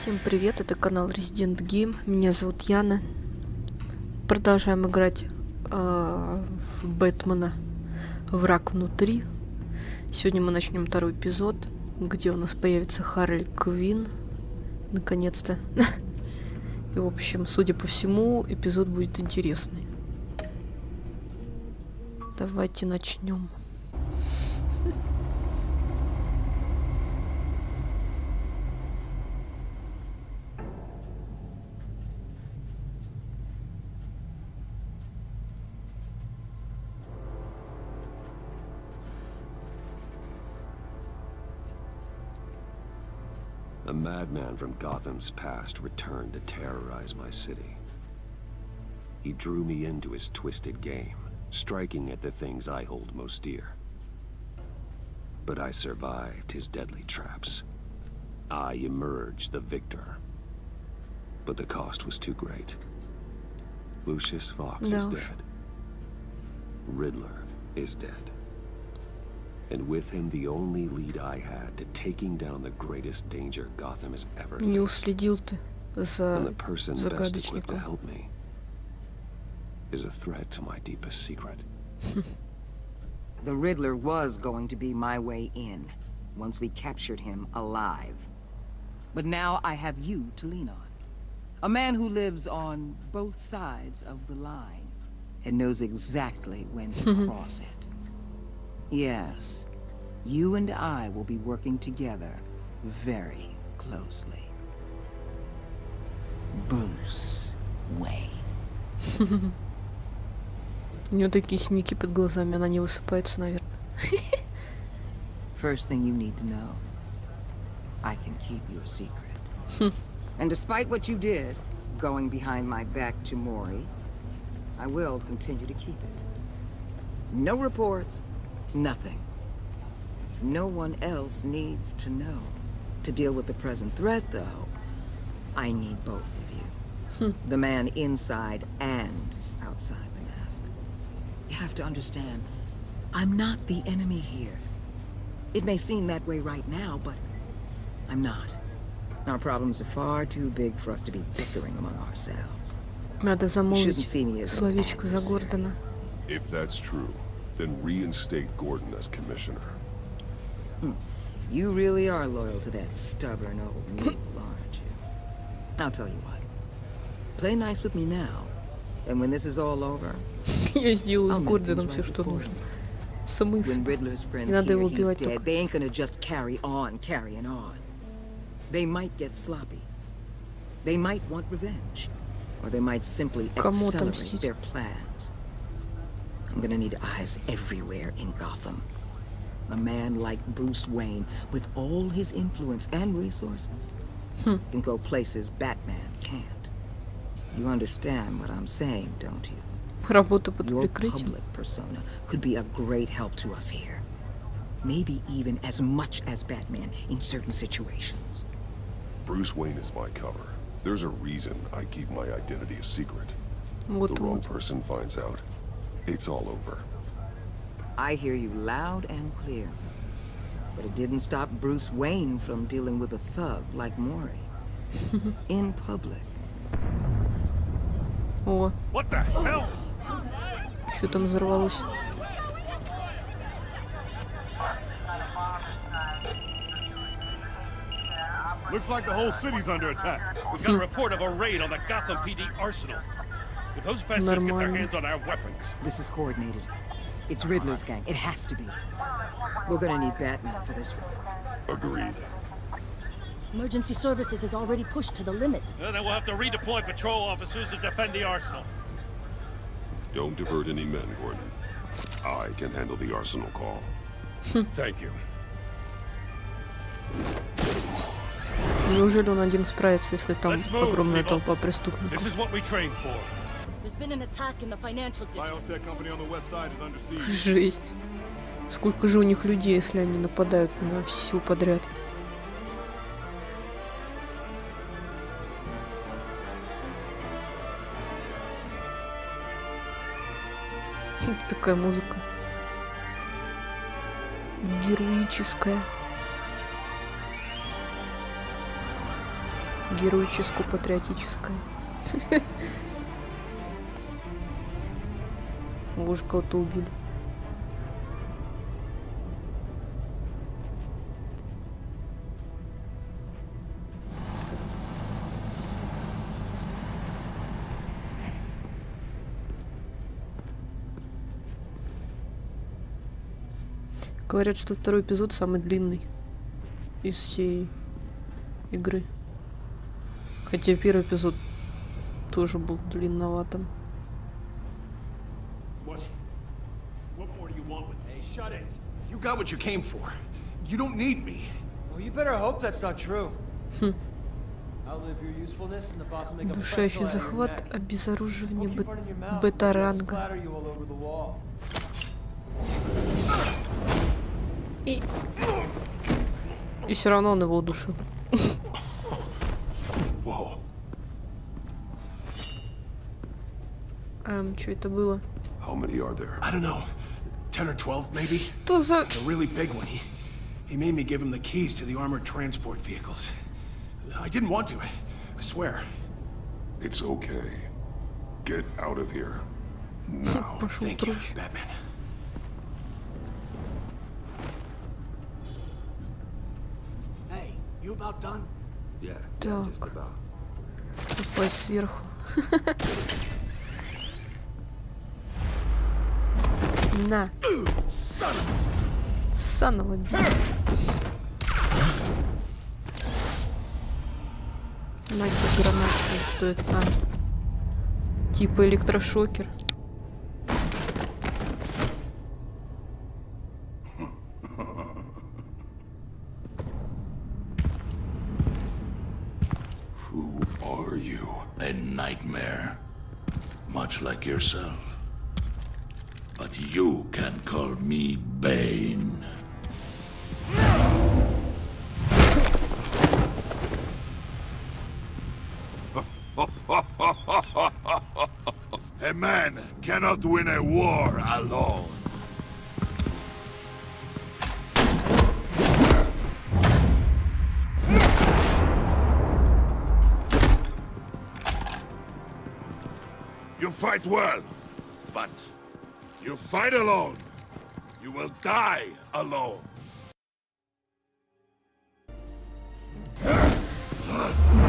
Всем привет, это канал Resident Game, меня зовут Яна. Продолжаем играть в Бетмена «Враг внутри». Сегодня мы начнем второй эпизод, где у нас появится Харли Квинн, наконец-то. И, в общем, судя по всему, эпизод будет интересный. Давайте начнем. A madman from Gotham's past returned to terrorize my city. He drew me into his twisted game, striking at the things I hold most dear. But I survived his deadly traps. I emerged the victor. But the cost was too great. Lucius Fox is dead. Riddler is dead. And with him the only lead I had to taking down the greatest danger Gotham has ever Не faced. уследил ты за And the person best equipped to Загадочником. help me is a threat to my deepest secret. The Riddler was going to be my way in, once we captured him alive. But now I have you to lean on. A man who lives on both sides of the line, and knows exactly when to cross it. Yes, you and I will be working together very closely. Bruce Wayne. У нее такие синяки под глазами, она не высыпается, наверное. First thing you need to know, I can keep your secret. And despite what you did, going behind my back to Maury, I will continue to keep it. No reports, nothing. No one else needs to know. To deal with the present threat, though, I need both of you. The man inside and outside the mask. You have to understand, I'm not the enemy here. It may seem that way right now, but I'm not. Our problems are far too big for us to be bickering among ourselves. Надо You shouldn't замолвить see me as an словечко за adversary. Гордона. If that's true, then reinstate Gordon as commissioner. You really are loyal to that stubborn old mule, aren't you? I'll tell you what. Play nice with me now, and when this is all over, Я сделаю I'll с make Гордоном things все, right что before нужно. you. Смысл? When Riddler's friends Не надо hear его he's убивать dead, только. they ain't gonna just carry on carrying on. They might get sloppy. They might want revenge. Or they might simply Кому accelerate отомстить? their plans. I'm gonna need eyes everywhere in Gotham. A man like Bruce Wayne, with all his influence and resources, can go places Batman can't. You understand what I'm saying, don't you? Работа под Your прикрытием. public persona could be a great help to us here. Maybe even as much as Batman in certain situations. Bruce Wayne is my cover. There's a reason I keep my identity a secret. The wrong Вот-вот. person finds out, it's all over. I hear you loud and clear. But it didn't stop Bruce Wayne from dealing with a thug like Maury. In public. О, What the hell? что там взорвалось? Looks like the whole city's under attack. We've got a report of a raid on the Gotham PD arsenal. If those bastards get their Нормально. hands on our weapons, This is coordinated. It's Riddler's gang. It has to be. We're gonna need Batman for this one. Agreed. Emergency services is already pushed to the limit. then we'll have to redeploy patrol officers to defend the arsenal. Don't divert any men, Gordon. I can handle the arsenal call. Thank you. Неужели он один справится, если там Let's move, огромная people. толпа преступников? This is what we trained for. There's been an attack in the financial district. Biotech company on the west side is under siege. Жесть. Сколько же у них людей, если они нападают на все подряд? Такая музыка. Героическая. Героическо-патриотическое. Боже, кого-то убили. Говорят, что второй эпизод самый длинный из всей игры. Хотя первый эпизод тоже был длинноватым. What more do you want with me? Hey, shut it. You got what you came for. You don't need me. Well, you better hope that's not true. I'll live your usefulness and the boss will make a Удушающий pretzel out of your захват, neck. обезоруживание Keep running your mouth, бета-ранга. splatter you all over the wall. И все равно он его удушил. Whoa. Что это было? How many are there? I don't know. 10 or 12, maybe? Что за... The really big one. He made me give him the keys to the armored transport vehicles. I didn't want to. I swear. It's okay. Get out of here. Now. Пошел Thank you, прочь. Batman. Hey, you about done? Yeah, Так. just about. Упасть сверху. На. Санова бей. На тебе гранату. Что это? А. Типа электрошокер. Who are you? A nightmare, much like yourself. But you can call me Bane. A man cannot win a war alone. You fight well, but you fight alone. You will die alone.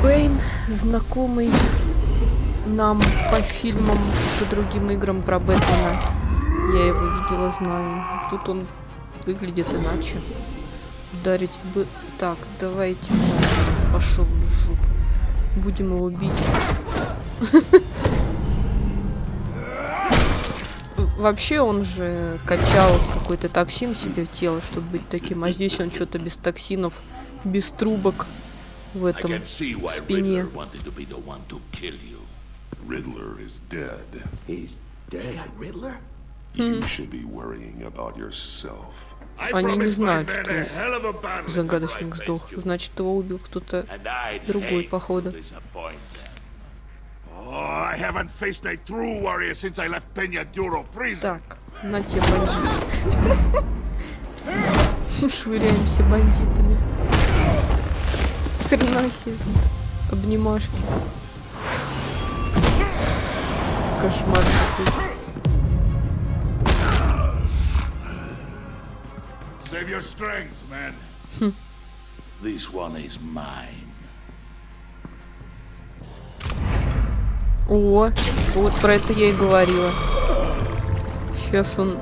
Бейн, знакомый нам по фильмам, по другим играм про Бетмена. Я его видела, знаю. Тут он выглядит иначе. Ударить бы... Так, давайте... Пошел в жопу. Будем его бить. Вообще он же качал какой-то токсин себе в тело, чтобы быть таким. А здесь он что-то без токсинов, без трубок в этом спине. Riddler is dead. He's dead. Riddler? You should be worrying about yourself. Они не знают, что Загадочник сдох. Значит, его убил кто-то другой, походу. Так, на те бандиты. Швыряемся бандитами. Хрена себе. Обнимашки. Кошмар какой. Save your strength, man. This one is mine. О, вот про это я и говорила. Сейчас он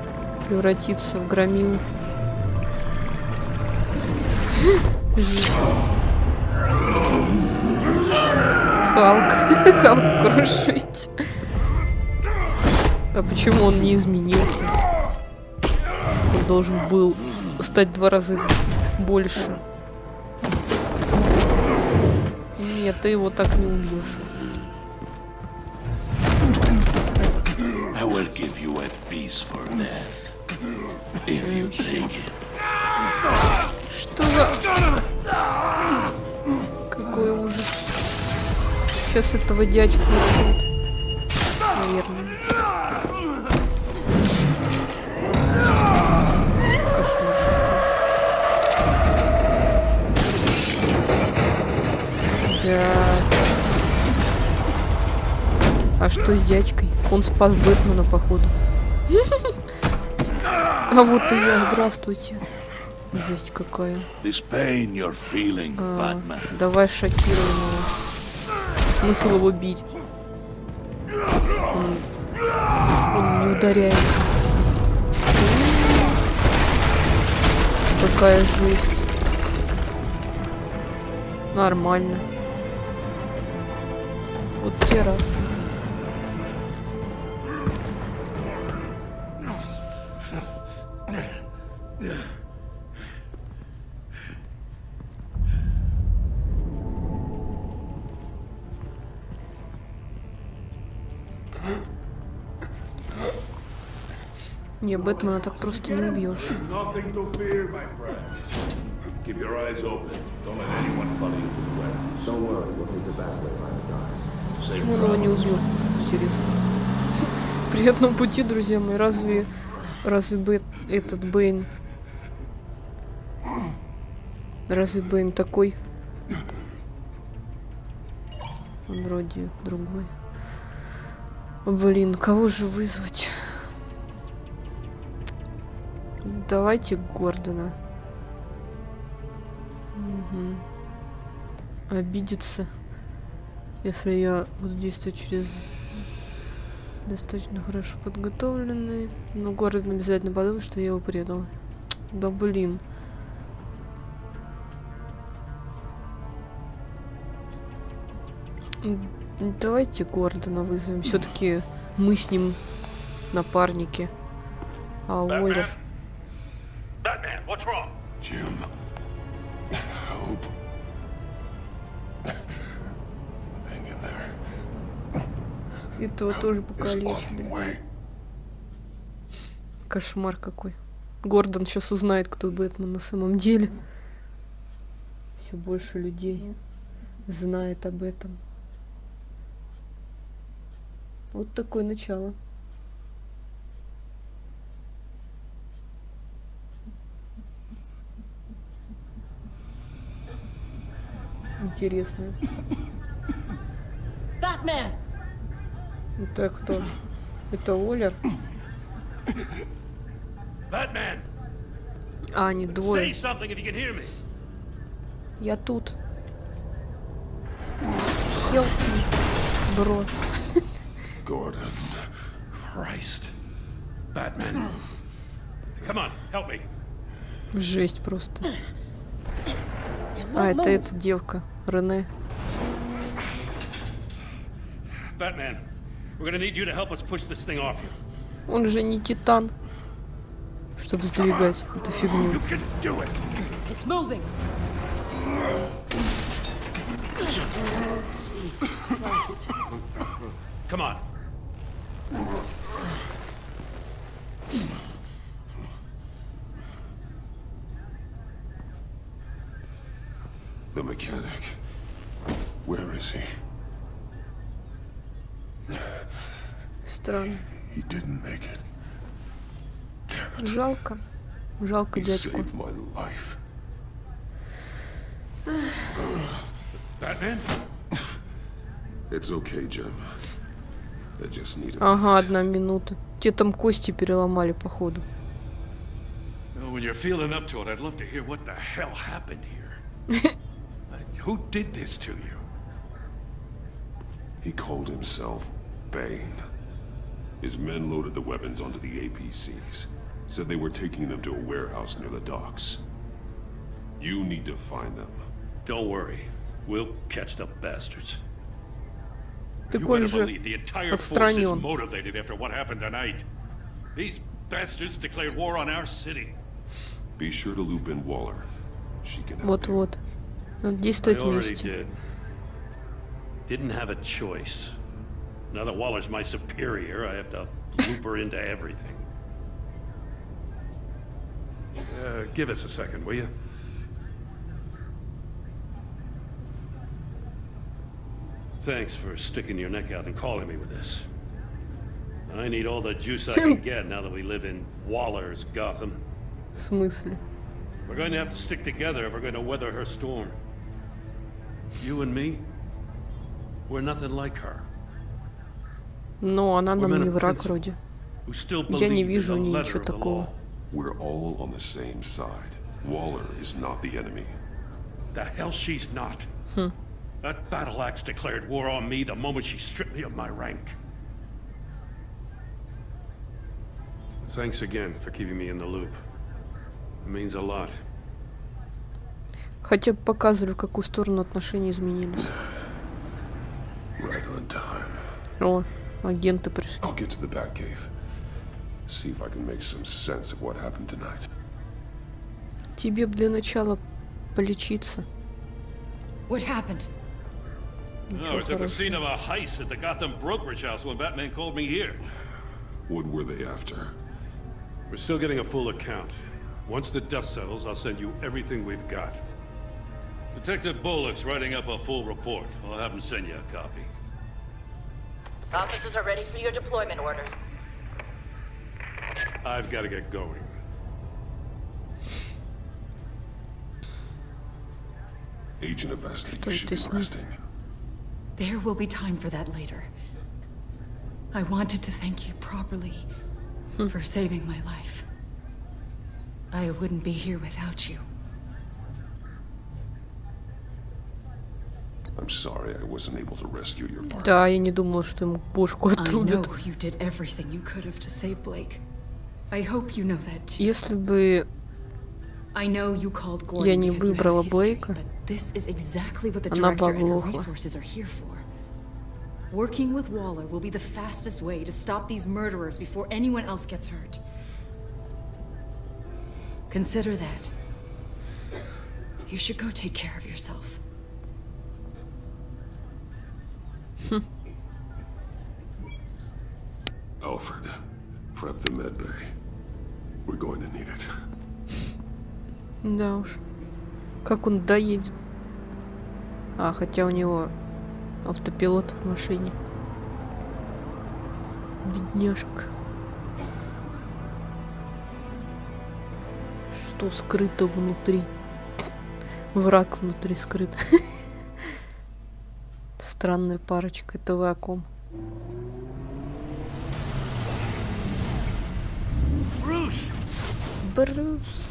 превратится в громилу. Халк крушить. А почему он не изменился? Он должен был стать 2 раза больше. Нет, ты его так не убьешь. I will give you a piece for death, if you take it. Что за... Какой ужас. Сейчас этого дядьку убьют. Наверное. Кошмар. Да. А что с дядькой? Он спас Бетмена, походу. А вот и я, здравствуйте. Жесть какая. Давай шокируем его. Смысл его бить? Он не ударяется. Какая жесть. Нормально. Вот те раз. Не, Бетмена так просто не убьешь. Почему он его не убил? Интересно. Приятного пути, друзья мои. Разве этот Бейн? Разве Бейн такой? Он вроде другой. Блин, кого же вызвать? Давайте Гордона. Угу. Обидится, если я буду действовать через достаточно хорошо подготовленный. Но Гордон обязательно подумает, что я его предал. Да блин. Давайте Гордона вызовем. Все-таки мы с ним напарники. А Уоллер... Batman, what's wrong? Jim. Hope. Hang in there. Этого тоже покалечили. Кошмар какой. Гордон сейчас узнает, кто Бэтмен на самом деле. Все больше людей знает об этом. Вот такое начало. Интересно. Batman! Это кто? Это Уоллер? Batman! А, они двое. Say something if you can hear me. Я тут. Help me, бро. Gordon. Christ. Batman. Come on, help me. Жесть просто. А, это эта девка, Рене. Batman, we're gonna need you to help us push this thing off you. Он же не титан, чтобы сдвигать эту фигню. You can do it. It's moving! Jesus Christ. Come on. The mechanic. Where is he? Странно. He didn't make it. Damn it. Жалко. Жалко He дядьку. saved my life. Batman? It's okay, Jim. I just need a Ага, 1 минута. Те там кости переломали, походу. Well, when you're feeling up to it, I'd love to hear what the hell happened here. Who did this to you? He called himself Bane. His men loaded the weapons onto the APCs. Said they were taking them to a warehouse near the docks. You need to find them. Don't worry. We'll catch the bastards. Так You он better же believe the entire force is отстранен. motivated after what happened tonight. These bastards declared war on our city. Be sure to loop in Waller. She can help you. Вот-вот. Надо I действовать already вместе. did. Didn't have a choice. Now that Waller's my superior, I have to loop her into everything. Give us a second, will you? Thanks for sticking your neck out and calling me with this. I need all the juice I can get now that we live in Waller's Gotham. В смысле? We're going to have to stick together if we're going to weather her storm. You and me, we're nothing like her. Но она We're нам men не of враг principle, вроде. who still Я не believe in вижу the letter ничего of the такого. law. We're all on the same side. Waller is not the enemy. The hell she's not. That battle axe declared war on me the moment she stripped me of my rank. Thanks again for keeping me in the loop. It means a lot. Хотя бы показывали, в какую сторону отношения изменились. Right on time. О, агенты пришли. I'll get to the Batcave. See if I can make some sense of what happened tonight. Тебе б для начала полечиться. What happened? I was at the scene of a heist at the Gotham brokerage house when Batman called me here. What were they after? We're still getting a full account. Once the dust settles, I'll send you everything we've got. Detective Bullock's writing up a full report. I'll have him send you a copy. Officers are ready for your deployment orders. I've got to get going. Agent of Vestige Что should это be с ним? resting. There will be time for that later. I wanted to thank you properly for saving my life. I wouldn't be here without you. I'm sorry I wasn't able to rescue your partner. Да, я не думала, что ему бошку I know отрубят. you did everything you could have to save Blake. I hope you know that too. Если бы I know you called я Gordon не because you have выбрала history, Блейка, but this is exactly what the она бы director and her оглохла. resources are here for. Working with Waller will be the fastest way to stop these murderers before anyone else gets hurt. Consider that. You should go take care of yourself. Alfred, prep the med bay. We're going to need it. Да уж. Как он доедет? А, хотя у него автопилот в машине. Бедняжка. Что скрыто внутри? Враг внутри скрыт. Странная парочка. Это вы о ком? Bruce! Брюс.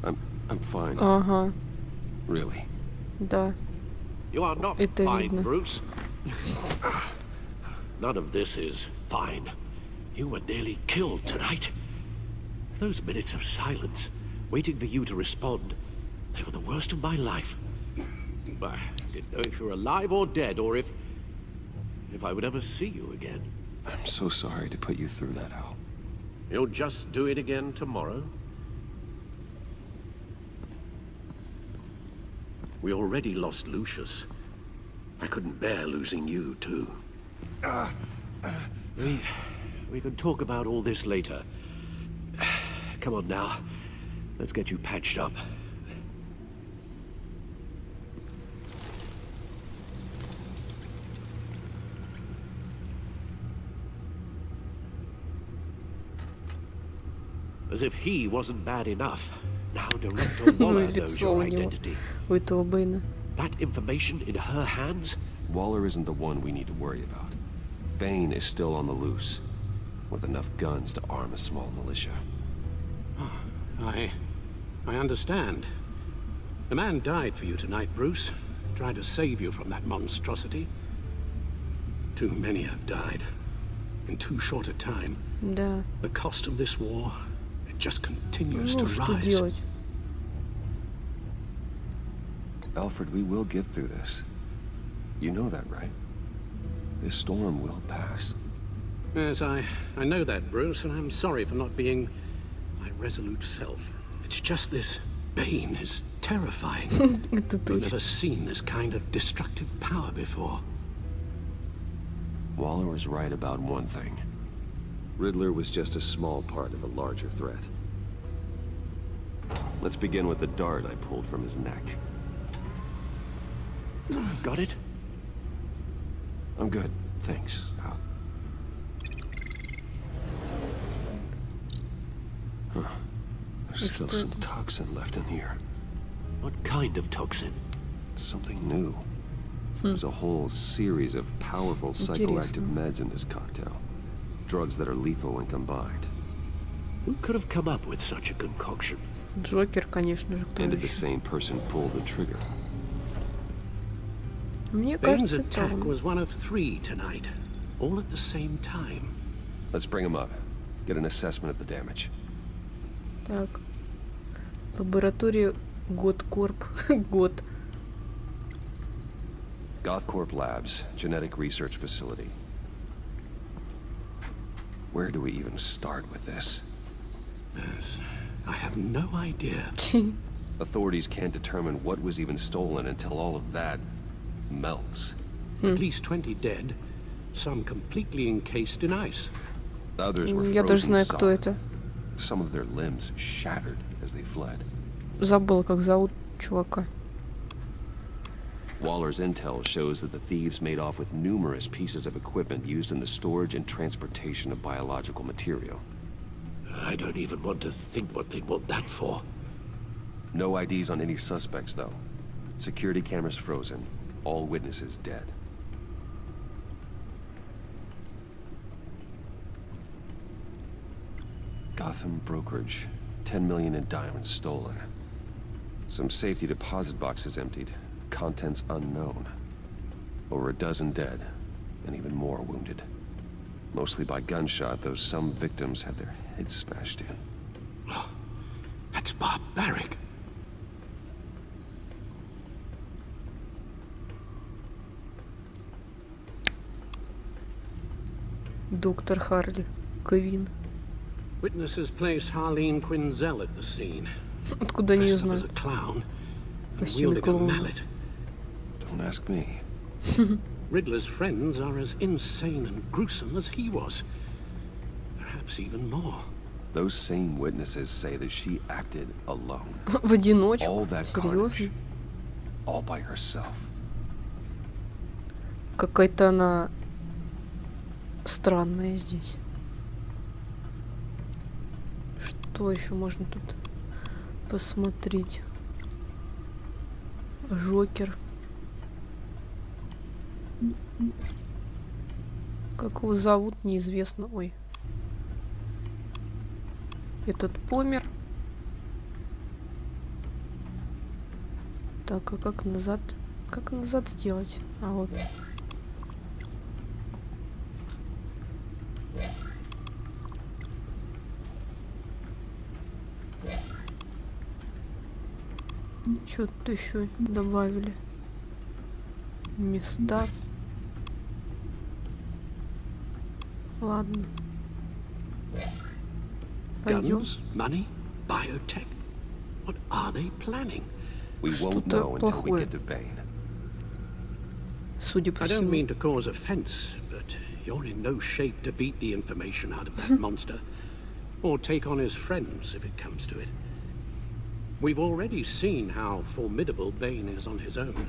I'm fine. Ага, Really. да. You are not Это fine, видно. Bruce. None of this is fine. You were nearly killed tonight. Those minutes of silence, waiting for you to respond, they were the worst of my life. I didn't know if you were alive or dead, or if I would ever see you again. I'm so sorry to put you through that, Al. You'll just do it again tomorrow? We already lost Lucius. I couldn't bear losing you, too. We can talk about all this later. Come on now. Let's get you patched up. As if he wasn't bad enough. Now Director Ну Waller и knows лицо у your него, identity. у этого Бейна. That information in her hands? Waller isn't the one we need to worry about. Bane is still on the loose, with enough guns to arm a small militia. I understand. The man died for you tonight, Bruce. Tried to save you from that monstrosity. Too many have died. In too short a time. Да. The cost of this war, it just continues Ну to что rise. делать? Alfred, we will get through this. You know that, right? This storm will pass. Yes, I know that, Bruce, and I'm sorry for not being my resolute self. It's just this Bane is terrifying. Это I've точно. never seen this kind of destructive power before. Waller was right about one thing. Riddler was just a small part of a larger threat. Let's begin with the dart I pulled from his neck. Got it? I'm good, thanks, Al. Huh. There's still some toxin left in here. What kind of toxin? Something new. There's a whole series of powerful psychoactive meds in this cocktail. Drugs that are lethal when combined. Who could have come up with such a concoction? Джокер, конечно же, кто And did the еще. same person pull the trigger? Мне Bane's кажется, это attack он. was one of 3 tonight, all at the same time. Let's bring him up. Get an assessment of the damage. Так. Лаборатория Готкорп. Гот. Gothcorp Labs, genetic research facility. Where do we even start with this? Yes, I have no idea. Authorities can't determine what was even stolen until all of that melts. At least 20 dead, some completely encased in ice. Others were Я даже frozen знаю, кто solid. это. Some of their limbs shattered as they fled. Забыла, как зовут чувака. Waller's intel shows that the thieves made off with numerous pieces of equipment used in the storage and transportation of biological material. I don't even want to think what they'd want that for. No IDs on any suspects, though. Security cameras frozen. All witnesses dead. Gotham brokerage. 10 million in diamonds stolen. Some safety deposit boxes emptied. Contents unknown. Over a dozen dead, and even more wounded. Mostly by gunshot, though some victims had their heads smashed in. Oh, that's barbaric. Доктор Харли Квин. Witnesses place Harleen Quinzel at the scene. Откуда они ее Dressed up as знают? a clown В and костюме wielding a клоуна. mallet. Don't ask me. Riddler's friends are as insane and gruesome as he was. Perhaps even more. Those same witnesses say that she acted alone. В одиночку? All that Серьезно? carnage. All by herself. Какая-то она странная здесь. Что еще можно тут посмотреть? Жокер. Как его зовут, неизвестно. Ой. Этот помер. Так, а как назад? Как назад сделать? А вот. Что-то еще добавили. Места. Ладно. Пойдем. Guns, money, biotech. What are they planning? We won't Что-то know until we плохое. get to Bane. Судя по I don't всему. mean to cause offense, but you're in no shape to beat the information out of that monster, or take on his friends if it comes to it. We've already seen how formidable Bane is on his own.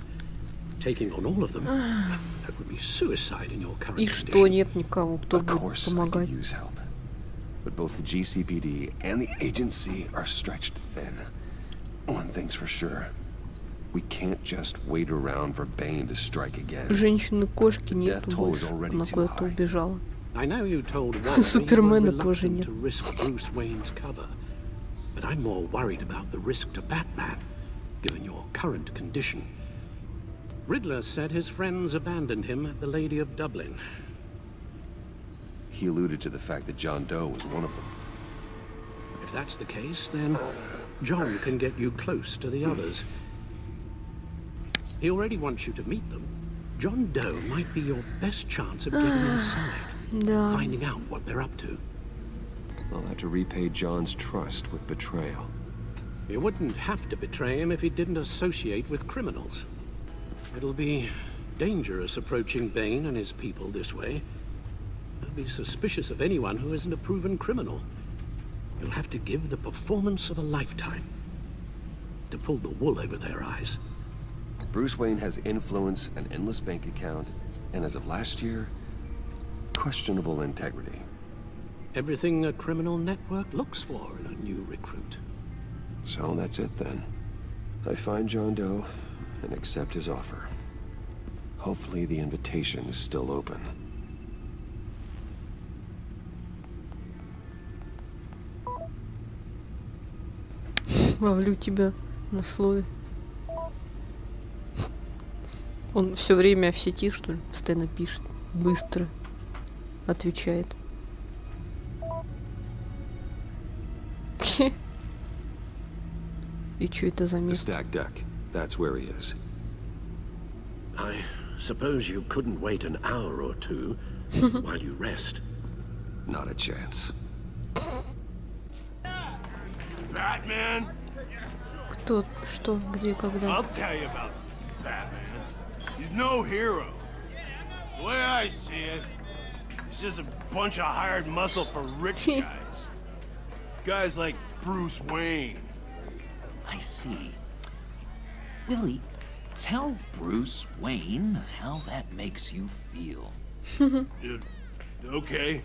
Taking on all of them, that would be suicide in your current И что, condition. нет никого, кто Of будет course, I could помогать. use help. But both the GCPD and the agency are stretched thin. One thing's for sure. We can't just wait around for Bane to strike again. Женщины-кошки Death нету toll is больше. already Она too куда-то high. убежала. I know you told Walter you were Супермена тоже reluctant нет. to risk Bruce Wayne's cover, but I'm more worried about the risk to Batman, given your current condition. Riddler said his friends abandoned him at the Lady of Dublin. He alluded to the fact that John Doe was one of them. If that's the case, then John can get you close to the others. He already wants you to meet them. John Doe might be your best chance of getting inside, Да. finding out what they're up to. I'll have to repay John's trust with betrayal. You wouldn't have to betray him if he didn't associate with criminals. It'll be dangerous approaching Bane and his people this way. They'll be suspicious of anyone who isn't a proven criminal. You'll have to give the performance of a lifetime to pull the wool over their eyes. Bruce Wayne has influence, an endless bank account, and as of last year, questionable integrity. Everything a criminal network looks for in a new recruit. So that's it then. I find John Doe, and accept his offer. Hopefully the invitation is still open. Ловлю тебя на слове. Он все время в сети, что ли, постоянно пишет. Быстро отвечает. И что это за The место? stack deck. That's where he is. I suppose you couldn't wait an hour or two while you rest. Not a chance. Batman? Кто, что, где, когда? I'll tell you about Batman. He's no hero. The way I see it, he's just a bunch of hired muscle for rich guys. Guys like Bruce Wayne. I see. Willie, tell Bruce Wayne how that makes you feel. Okay.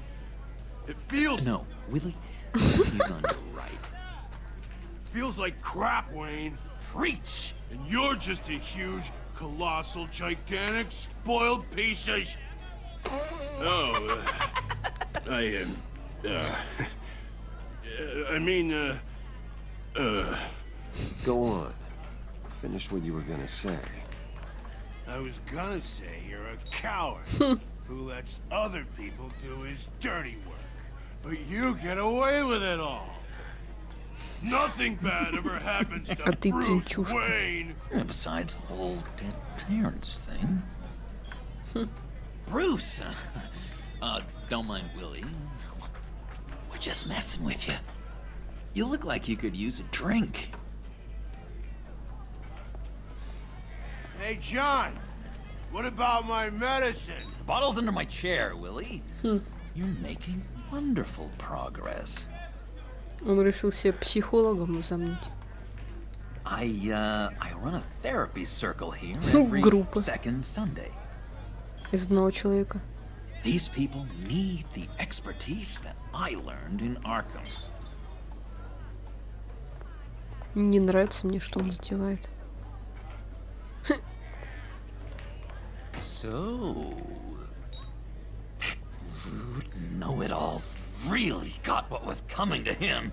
It feels... No, Willie, he's on your right. Feels like crap, Wayne. Preach! And you're just a huge, colossal, gigantic, spoiled piece of sh... Oh, Go on. Finish what you were gonna say. I was gonna say you're a coward who lets other people do his dirty work. But you get away with it all. Nothing bad ever happens to ты Bruce пьянчушка. Wayne. Besides the whole dead parents thing. Bruce! Don't mind Willie. We're just messing with you. You look like you could use a drink. Hey, John. What about my medicine? The bottle's under my chair, Willie. You're making wonderful progress. Он решил себя психологом возомнить. I run a therapy circle here every Группа. second Sunday. Из одного человека. These people need the expertise that I learned in Arkham. Не нравится мне, что он затевает. So, that rude know-it-all really got what was coming to him.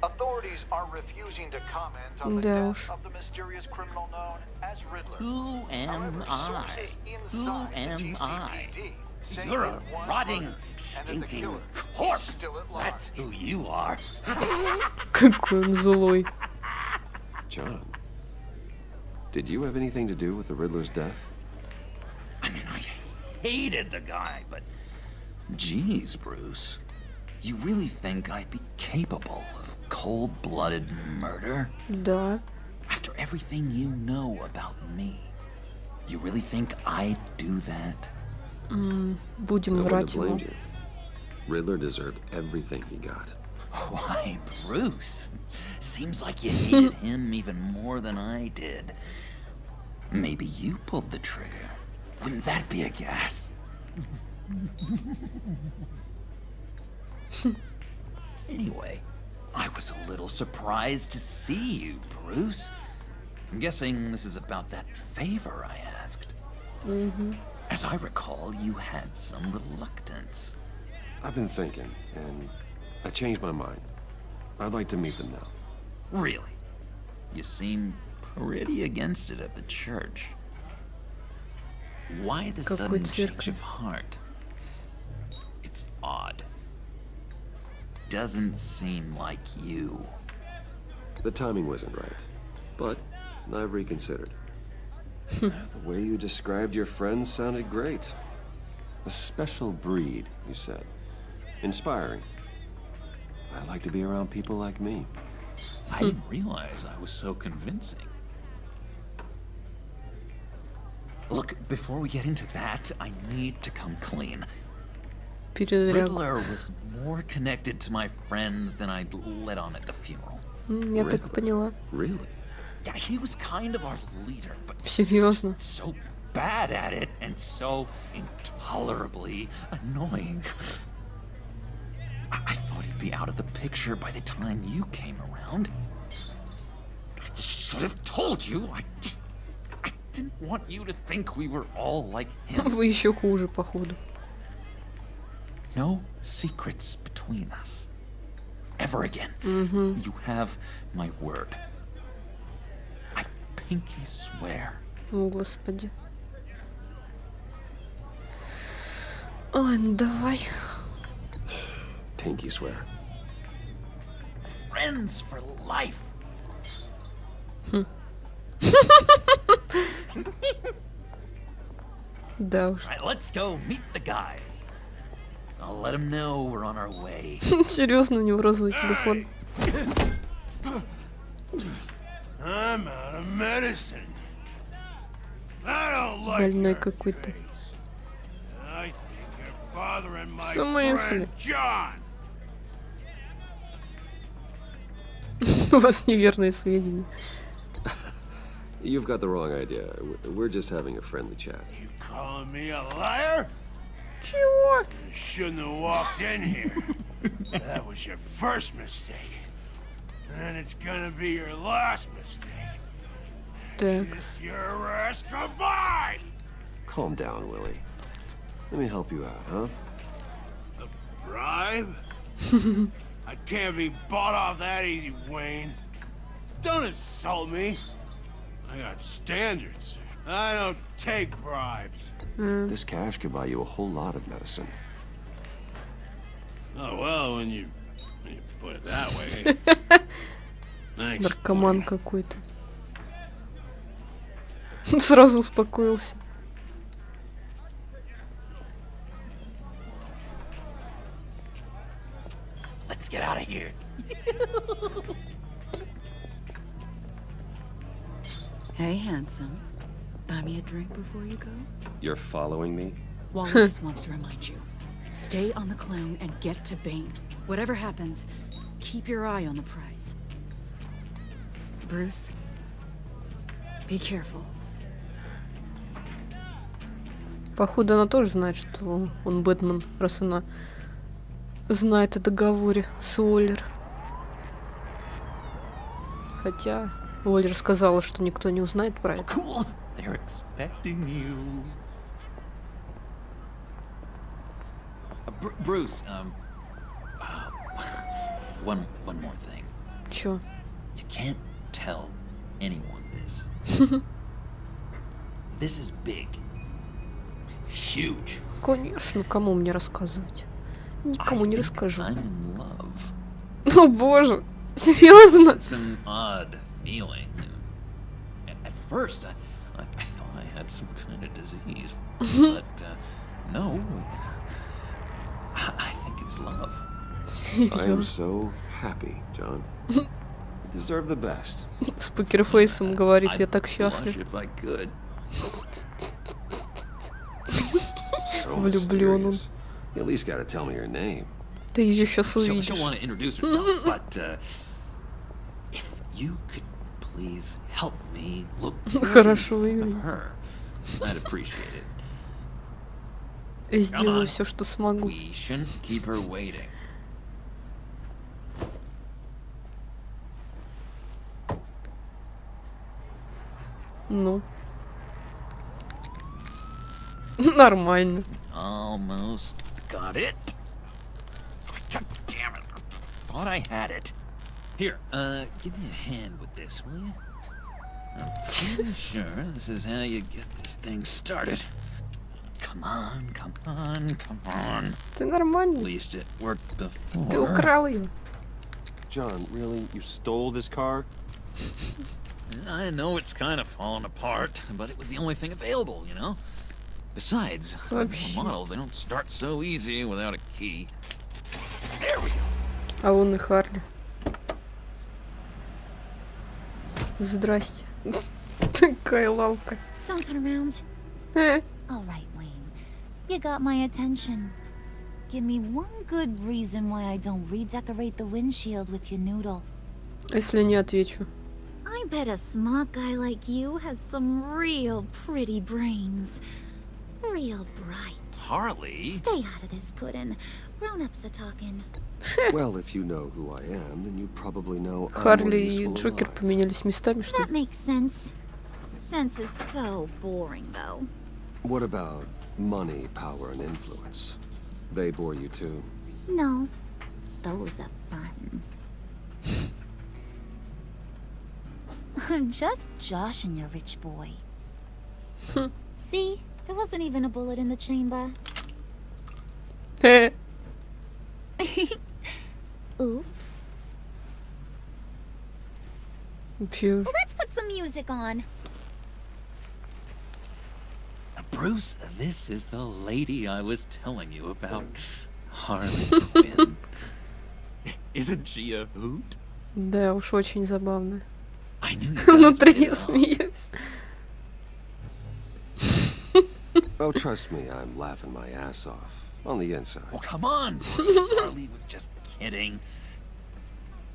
Authorities are refusing to comment on the Да death уж. of the mysterious criminal known as Riddler. Who am However, I? sources Who inside the am I? GCPD say You're a that one rotting, murder and that the stinking killer is corpse. still at large. That's who you are. Какой он злой. John, did you have anything to do with the Riddler's death? I mean, I hated the guy, but... Geez, Bruce. You really think I'd be capable of cold-blooded murder? Да. After everything you know about me, you really think I'd do that? Будем No one врать to ему. blame you. Riddler deserved everything he got. Why, Bruce? Seems like you hated him even more than I did. Maybe you pulled the trigger. Wouldn't that be a gas? Anyway, I was a little surprised to see you, Bruce. I'm guessing this is about that favor I asked. As I recall, you had some reluctance. I've been thinking, and I changed my mind. I'd like to meet them now. Really? You seem pretty against it at the church. Why the Какой sudden change церковь? of heart? It's odd. Doesn't seem like you. The timing wasn't right, but I've reconsidered. The way you described your friends sounded great. A special breed, you said. Inspiring. I like to be around people like me. I didn't realize I was so convincing. Look, before we get into that, I need to come clean. Передряг. Riddler was more connected to my friends than I'd let on at the funeral. Я так поняла. Really? Yeah, he was kind of our leader, but Серьезно. so bad at it and so intolerably annoying. I thought he'd be out of the picture by the time you came around. I should have told you. didn't want you to think we were all like him. Вы еще хуже, походу. No secrets between us. Ever again. You have my word. I pinky swear. О, Господи. Ой, ну давай. Pinky swear. Friends for life. Да уж. All right, let's go meet the guys. I'll let them know we're on our way. Серьезно, у него розовый телефон. I'm out of medicine. I don't like Больной her какой-то. face. I think you're bothering my В смысле? friend John. У вас неверные сведения. You've got the wrong idea. We're just having a friendly chat. You calling me a liar? Чего? You shouldn't have walked in here. That was your first mistake. And it's gonna be your last mistake. Так. Kiss your ass goodbye! Calm down, Willie. Let me help you out, huh? A bribe? I can't be bought off that easy, Wayne. Don't insult me. I got standards. I don't take bribes. This cash could buy you a whole lot of medicine. Oh, well, when you put it that way. Thanks. Наркоман какой-то. Сразу успокоился. Let's get out of here. Hey, handsome. Buy me a drink before you go? You're following me? Wally just wants to remind you. Stay on the clown and get to Bane. Whatever happens, keep your eye on the prize. Bruce, be careful. Походу, она тоже знает, что он Бэтмен, раз она знает о договоре с Уоллер. Хотя Уоллер сказала, что никто не узнает про это. Cool. They're expecting you. Bruce, one more thing. Чё? You can't tell anyone this. This is big. Huge. Конечно, кому мне рассказывать? Никому не расскажу. I'm in love. О боже, серьезно? It's an odd feeling. At first, I thought I had some kind of disease, but no. I think it's love. I am so happy, John. You deserve the best. С покерфейсом говорит, я так I'd счастлив. blush if I could. So Влюблён он. mysterious. You at least gotta tell me your name. Ты ее сейчас увидишь. She'll want to introduce herself, but if you could please help me look Хорошо worthy выглядит. of her, I'd appreciate it. Сделаю все, что смогу. We shouldn't keep her waiting. Ну. Нормально. Almost got it. Damn it! Thought I had it. Here, give me a hand with this, will you? I'm pretty sure this is how you get this thing started. Come on, come on, come on. Ты At нормальный. least it worked before. Ты украл ее. John, really? You stole this car? I know it's kind of falling apart, but it was the only thing available, you know? Besides, Вообще. models, they don't start so easy without a key. There we go. А он и Харли. Здрасте. Такая лалка. Don't turn around. All right, Wayne. You got my attention. Give me one good reason why I don't redecorate the windshield with your noodle. Если не отвечу. I bet a smart guy like you has some real pretty brains. Real bright. Harley? Stay out of this, Puddin'. Grown-ups are talking. Well, if you know who I am, then you probably know I'm more Харли и useful Джокер alive. поменялись местами, что That ли? makes sense. Nonsense is so boring, though. What about money, power, and influence? They bore you too? No, those are fun. I'm just joshing you, rich boy. See? There wasn't even a bullet in the chamber. Oops. Phew. Let's put some music on. Bruce, this is the lady I was telling you about. Harley Quinn. Isn't she a hoot? Да уж, очень забавно. I knew you guys Внутри would get я along. смеюсь. Oh, trust me, I'm laughing my ass off. On the inside. Oh, come on, Bruce. Harley was just kidding.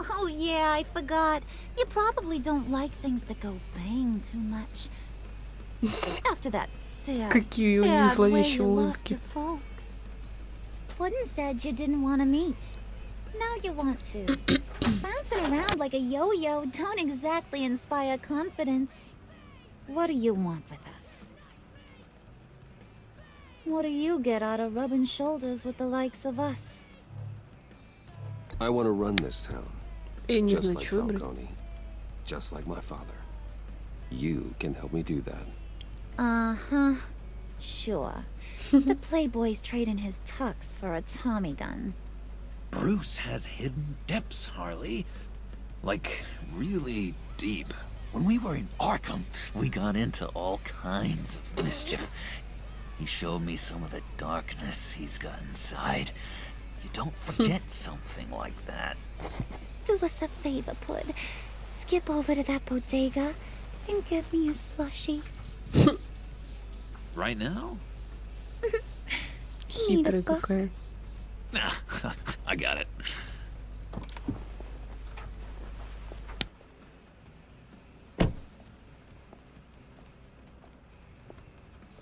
Oh yeah, I forgot. You probably don't like things that go bang too much. After that sad, Какие у них sad way зловещие you lost улыбки. your folks. Wooden said you didn't want to meet. Now you want to. Bouncing around like a yo-yo don't exactly inspire confidence. What do you want with us? What do you get out of rubbing shoulders with the likes of us? I want to run this town. Я не Just знаю, like чё выбрать. Falcone. Just like my father. You can help me do that. Uh-huh. Sure. The playboy's trading his tux for a Tommy gun. Bruce has hidden depths, Harley. Like, really deep. When we were in Arkham, we got into all kinds of mischief. He showed me some of the darkness he's got inside. You don't forget something like that. Do us a favor, Pud. Skip over to that bodega and get me a slushie. Right now? Хитрая какая. I got it.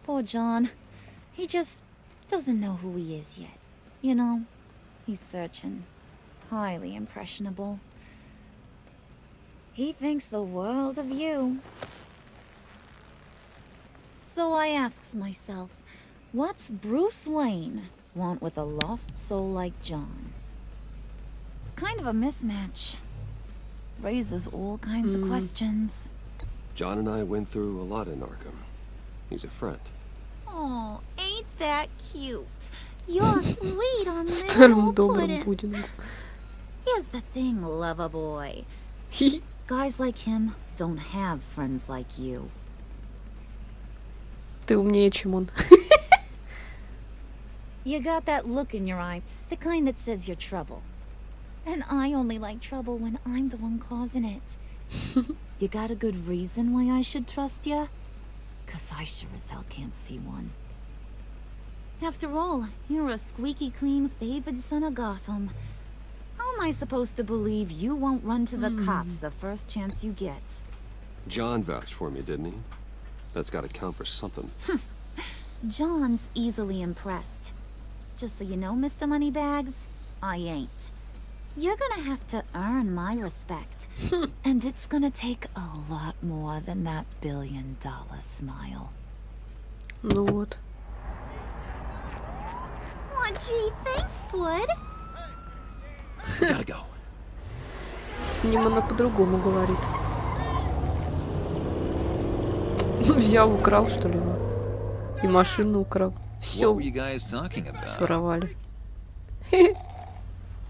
Poor John. He just doesn't know who he is yet. You know, he's searching. Highly impressionable. He thinks the world of you. So I asks myself, what's Bruce Wayne want with a lost soul like John? It's kind of a mismatch. Raises all kinds of questions. John and I went through a lot in Arkham. He's a friend. Oh, ain't that cute? You're sweet on Старым little добрым puddin'. пудингом. Here's the thing, lover boy. Guys like him don't have friends like you. Ты умнее, чем он. You got that look in your eye, the kind that says you're trouble. And I only like trouble when I'm the one causing it. You got a good reason why I should trust you? 'Cause I sure as hell can't see one. After all, you're a squeaky clean favored son of Gotham. How am I supposed to believe you won't run to the cops the first chance you get? John vouched for me, didn't he? That's got to count for something. John's easily impressed. Just so you know, Mr. Moneybags, I ain't. You're gonna have to earn my respect. And it's gonna take a lot more than that $1 billion smile. Ну вот. Oh, gee, thanks, Bud. Gotta go. С ним она по-другому говорит. Взял, украл, что ли, его? И машину украл. What Все were you guys talking about? своровали.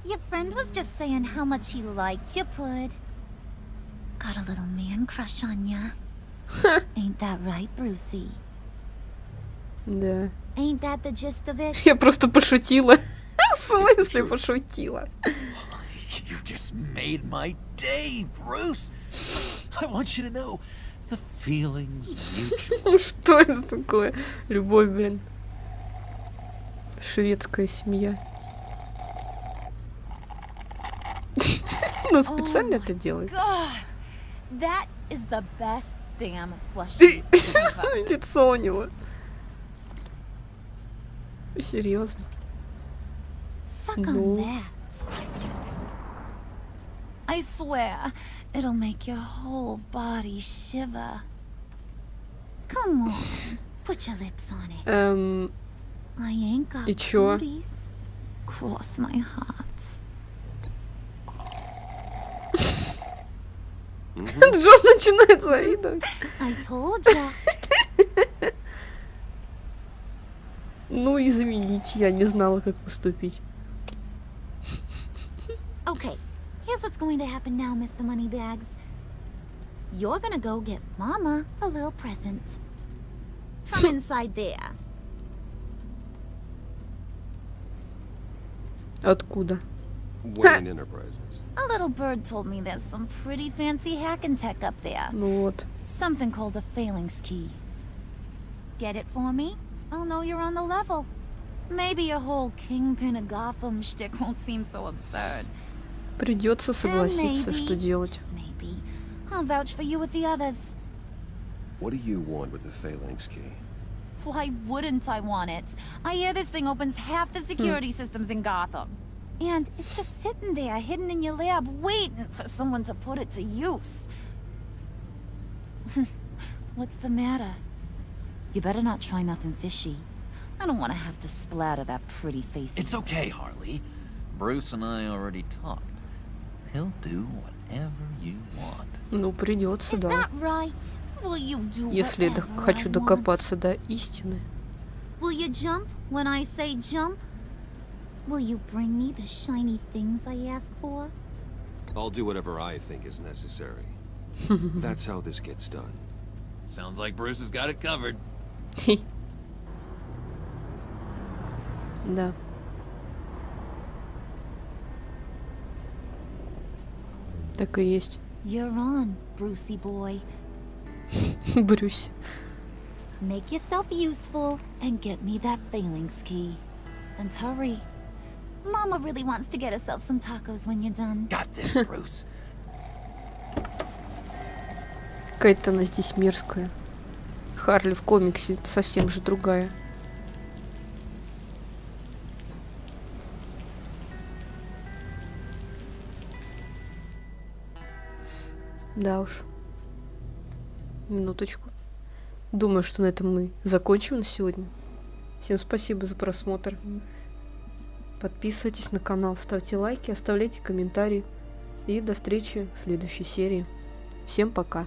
Your friend was just saying how much he liked you, Bud. Got a little man crush on ya. Ain't that right, Brucey? Да. Ain't that the gist of it? Я просто пошутила. В смысле пошутила? You just made my day, Bruce. I want you to know the feelings mutual. Ну что это такое? Любовь, блин. Шведская семья. Ну, специально это делает. God, that is the best damn slushy. Лицо у него. Серьезно. Suck on that. I swear, it'll make your whole body shiver. Come on, put your lips on it. I ain't got И чё? booties. Cross my heart. Джон начинает завидовать. I told ya. Ну, извините, я не знала, как поступить. Okay, here's what's going to happen now, Mr. Moneybags. You're gonna go get Mama a little present. From inside there. Откуда? Wayne Enterprises. A little bird told me there's some pretty fancy hacking tech up there. Ну вот. Something called a phalanx key. Get it for me? I'll know you're on the level. Maybe your whole Kingpin of Gotham shtick won't seem so absurd. Придется согласиться, что делать. Maybe. I'll vouch for you with the others. What do you want with the phalanx key? Why wouldn't I want it? I hear this thing opens half the security systems in Gotham. And it's just sitting there, hidden in your lab, waiting for someone to put it to use. What's the matter? You better not try nothing fishy. I don't want to have to splatter that pretty face. It's okay, Harley. Bruce and I already talked. He'll do whatever you want. Ну, придется, да. That right? Will you do Если я whatever хочу I want? докопаться до истины. Will you jump when I say jump? Will you bring me the shiny things I ask for? I'll do whatever I think is necessary. That's how this gets done. Sounds like Bruce has got it covered. Да. Так и есть. You're on, Brucey boy. Брюс. Make yourself useful and get me that phalanx key. And hurry. Mama really wants to get herself some tacos when you're done. Got this, Bruce. Какая-то она здесь мерзкая. Харли в комиксе совсем же другая. Да уж. Минуточку. Думаю, что на этом мы закончим на сегодня. Всем спасибо за просмотр. Подписывайтесь на канал, ставьте лайки, оставляйте комментарии. И до встречи в следующей серии. Всем пока.